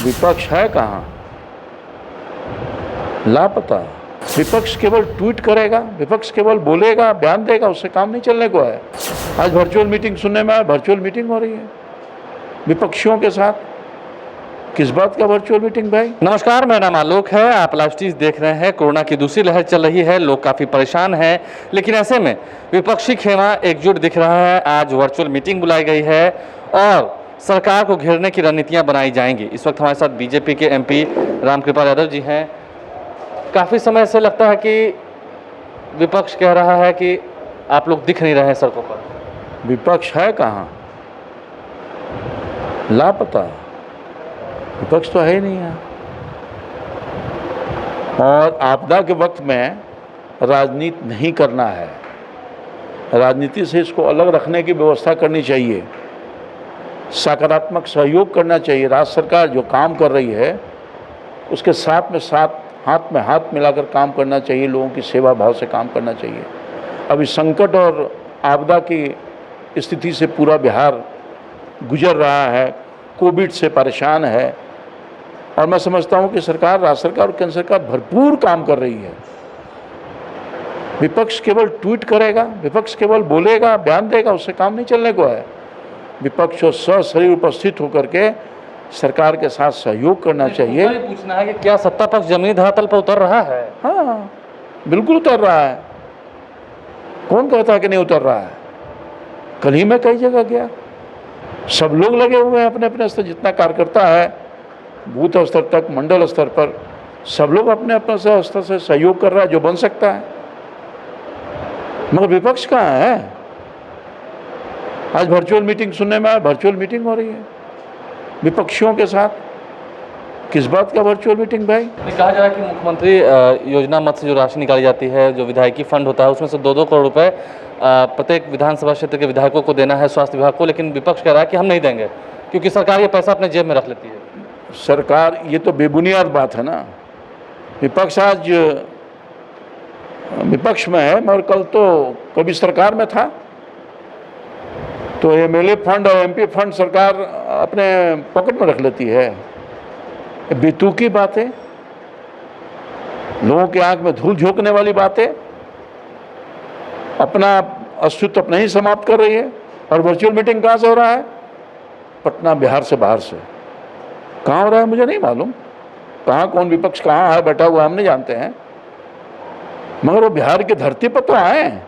विपक्ष है कहाँ? लापता। विपक्ष केवल ट्वीट करेगा, विपक्ष केवल बोलेगा, बयान देगा, उससे काम नहीं चलने को है। आज वर्चुअल मीटिंग सुनने में आया, वर्चुअल मीटिंग हो रही है विपक्षियों के साथ। किस बात का वर्चुअल मीटिंग भाई? नमस्कार, मेरा नाम आलोक है। आप लाइव स्ट्रीम देख रहे हैं। कोरोना की दूसरी लहर चल रही है, लोग काफ़ी परेशान हैं, लेकिन ऐसे में विपक्षी खेमा एकजुट दिख रहा है। आज वर्चुअल मीटिंग बुलाई गई है और सरकार को घेरने की रणनीतियां बनाई जाएंगी। इस वक्त हमारे साथ बीजेपी के एमपी रामकृपाल यादव जी हैं। काफ़ी समय से लगता है कि विपक्ष कह रहा है कि आप लोग दिख नहीं रहे हैं सड़कों पर। विपक्ष है कहाँ? लापता। विपक्ष तो है ही नहीं है। और आपदा के वक्त में राजनीति नहीं करना है, राजनीति से इसको अलग रखने की व्यवस्था करनी चाहिए, सकारात्मक सहयोग करना चाहिए। राज्य सरकार जो काम कर रही है उसके साथ में हाथ मिलाकर काम करना चाहिए, लोगों की सेवा भाव से काम करना चाहिए। अभी संकट और आपदा की स्थिति से पूरा बिहार गुजर रहा है, कोविड से परेशान है, और मैं समझता हूं कि सरकार, राज्य सरकार और केंद्र सरकार भरपूर काम कर रही है। विपक्ष केवल ट्वीट करेगा, विपक्ष केवल बोलेगा, बयान देगा, उससे काम नहीं चलने को है। विपक्ष को सशरीर उपस्थित होकर के सरकार के साथ सहयोग करना चाहिए। पूछना है कि क्या सत्ता पक्ष जमीनी धरातल पर उतर रहा है? हाँ, बिल्कुल उतर रहा है। कौन कहता है कि नहीं उतर रहा है? कल ही मैं कई जगह गया, सब लोग लगे हुए हैं अपने अपने स्तर, जितना कार्यकर्ता है बूथ स्तर तक, मंडल स्तर पर, सब लोग अपने अपने स्तर से सहयोग कर रहा है जो बन सकता है। मगर विपक्ष कहाँ है? आज वर्चुअल मीटिंग सुनने में आया, वर्चुअल मीटिंग हो रही है विपक्षियों के साथ। किस बात का वर्चुअल मीटिंग भाई? कहा जा रहा है कि मुख्यमंत्री योजना मद से जो राशि निकाली जाती है, जो विधायकी फंड होता है, उसमें से 2-2 करोड़ रुपए प्रत्येक विधानसभा क्षेत्र के विधायकों को देना है, स्वास्थ्य विभाग को, लेकिन विपक्ष कह रहा है कि हम नहीं देंगे क्योंकि सरकार ये पैसा अपने जेब में रख लेती है। सरकार, ये तो बेबुनियाद बात है ना। विपक्ष आज विपक्ष में है, मगर कल तो कभी सरकार में था। तो एमएलए फंड और एमपी फंड सरकार अपने पॉकेट में रख लेती है। बेतुकी बातें, लोगों के आंख में धूल झोंकने वाली बातें, अपना अस्तित्व अपना ही समाप्त कर रही है। और वर्चुअल मीटिंग कहाँ से हो रहा है? पटना, बिहार से बाहर से। कहाँ हो रहा है मुझे नहीं मालूम, कहाँ कौन विपक्ष कहाँ है बैठा हुआ हम नहीं जानते हैं, मगर वो बिहार की धरती पर तो आए हैं।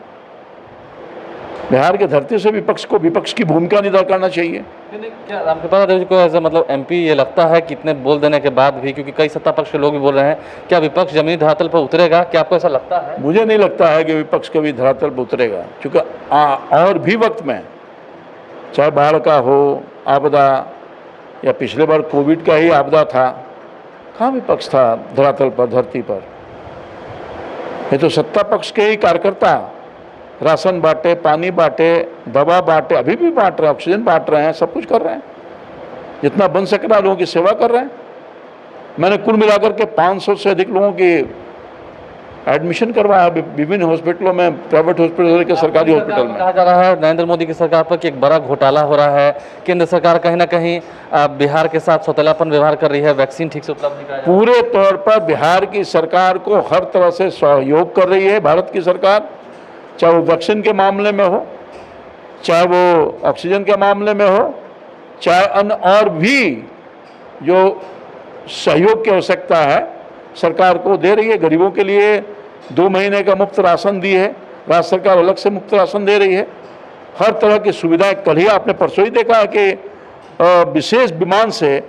बिहार की धरती से विपक्ष की भूमिका निभा करना चाहिए। क्या रामकृपाल यादव जी को ऐसा मतलब एमपी ये लगता है कि इतने बोल देने के बाद भी, क्योंकि कई सत्ता पक्ष के लोग भी बोल रहे हैं, क्या विपक्ष जमीनी धरातल पर उतरेगा? क्या आपको ऐसा लगता है? मुझे नहीं लगता है कि विपक्ष कभी धरातल पर उतरेगा, क्योंकि और भी वक्त में, चाहे बाढ़ का हो आपदा या पिछले बार कोविड का ही आपदा था, कहाँ विपक्ष था धरातल पर, धरती पर? ये तो सत्ता पक्ष के ही कार्यकर्ता राशन बांटे, पानी बांटे, दवा बांटे, अभी भी बांट रहे हैं, ऑक्सीजन बांट रहे हैं, सब कुछ कर रहे हैं, जितना बन सक रहा लोगों की सेवा कर रहे हैं। मैंने कुल मिलाकर के 500 से अधिक लोगों की एडमिशन करवाया विभिन्न हॉस्पिटलों में, प्राइवेट हॉस्पिटल के सरकारी हॉस्पिटल में। कहा जा रहा है नरेंद्र मोदी की सरकार पर कि एक बड़ा घोटाला हो रहा है, केंद्र सरकार कहीं ना कहीं बिहार के साथ सौतेलापन व्यवहार कर रही है, वैक्सीन ठीक से उपलब्ध नहीं कराई। पूरे तौर पर बिहार की सरकार को हर तरह से सहयोग कर रही है भारत की सरकार, चाहे वो वैक्सीन के मामले में हो, चाहे वो ऑक्सीजन के मामले में हो, चाहे अन्य और भी जो सहयोग की आवश्यकता है सरकार को दे रही है। गरीबों के लिए 2 महीने का मुफ्त राशन दी है राज्य सरकार, अलग से मुफ्त राशन दे रही है। हर तरह की सुविधाएं, कल ही आपने परसों ही देखा है कि विशेष विमान से,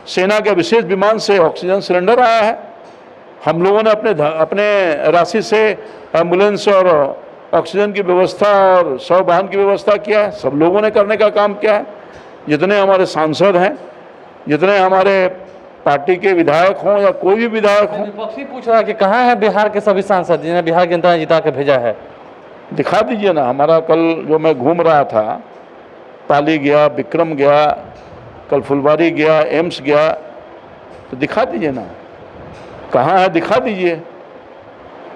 सेना के विशेष विमान से ऑक्सीजन सिलेंडर आया है। हम लोगों ने अपने राशि से एम्बुलेंस और ऑक्सीजन की व्यवस्था और शव वाहन की व्यवस्था किया है। सब लोगों ने करने का काम किया है। जितने हमारे सांसद हैं, जितने हमारे पार्टी के विधायक हों या कोई भी विधायक हों। विपक्षी पूछ रहा है कि कहाँ है बिहार के सभी सांसद जिन्हें बिहार की जनता ने जिता के भेजा है? दिखा दीजिए ना। हमारा कल जो मैं घूम रहा था, पाली गया, विक्रम गया, कल फुलवारी गया, एम्स गया, तो दिखा दीजिए ना कहाँ है, दिखा दीजिए।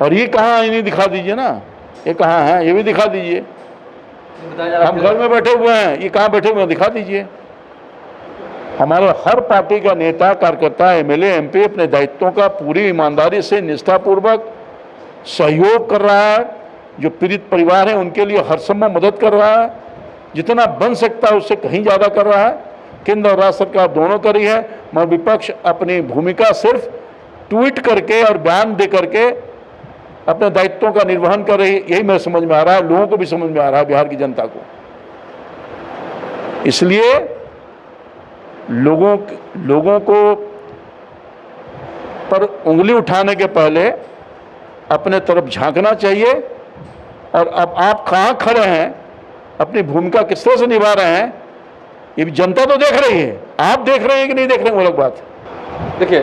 और ये कहाँ है, नहीं दिखा दीजिए ना, ये कहाँ है ये भी दिखा दीजिए। हम घर में बैठे हुए हैं, ये कहाँ बैठे हुए हैं, दिखा दीजिए। हमारे हर पार्टी का नेता, कार्यकर्ता, एमएलए, एमपी अपने दायित्वों का पूरी ईमानदारी से, निष्ठापूर्वक सहयोग कर रहा है। जो पीड़ित परिवार हैं उनके लिए हर संभव मदद कर रहा है, जितना बन सकता है उससे कहीं ज़्यादा कर रहा है। केंद्र और राज्य सरकार दोनों कर रही है, मगर विपक्ष अपनी भूमिका सिर्फ ट्वीट करके और बयान दे करके अपने दायित्वों का निर्वहन कर रही है। यही मेरे समझ में आ रहा है, लोगों को भी समझ में आ रहा है, बिहार की जनता को। इसलिए लोगों को पर उंगली उठाने के पहले अपने तरफ झांकना चाहिए। और अब आप कहाँ खड़े हैं, अपनी भूमिका किस तरह से निभा रहे हैं, ये भी जनता तो देख रही है। आप देख रहे हैं कि नहीं देख रहे हैं, वो अलग बात है। देखिए,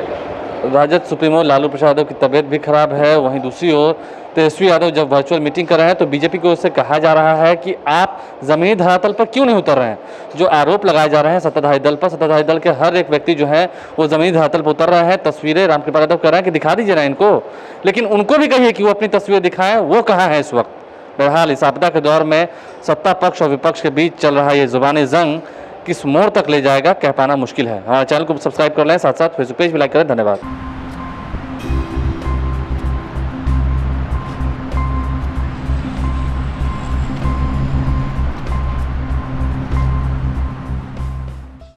राजद सुप्रीमो लालू प्रसाद यादव की तबीयत भी खराब है। वहीं दूसरी ओर तेजस्वी यादव जब वर्चुअल मीटिंग कर रहे हैं तो बीजेपी की ओर से कहा जा रहा है कि आप जमीनी धरातल पर क्यों नहीं उतर रहे हैं। जो आरोप लगाए जा रहे हैं सत्ताधारी दल पर, सत्ताधारी दल के हर एक व्यक्ति जो है वो जमीनी धरातल पर उतर रहे हैं। तस्वीरें रामकृपाल यादव कह रहे हैं कि दिखा दीजिए ना इनको, लेकिन उनको भी कहिए कि वो अपनी तस्वीर दिखाएं, वो कहाँ है इस वक्त। बहरहाल इस आपदा के दौर में सत्ता पक्ष और विपक्ष के बीच चल रहा ये जुबानी जंग किस मोड़ तक ले जाएगा कह पाना मुश्किल है। हमारे चैनल को सब्सक्राइब कर लें, साथ साथ फेसबुक पेज भी लाइक करें। धन्यवाद।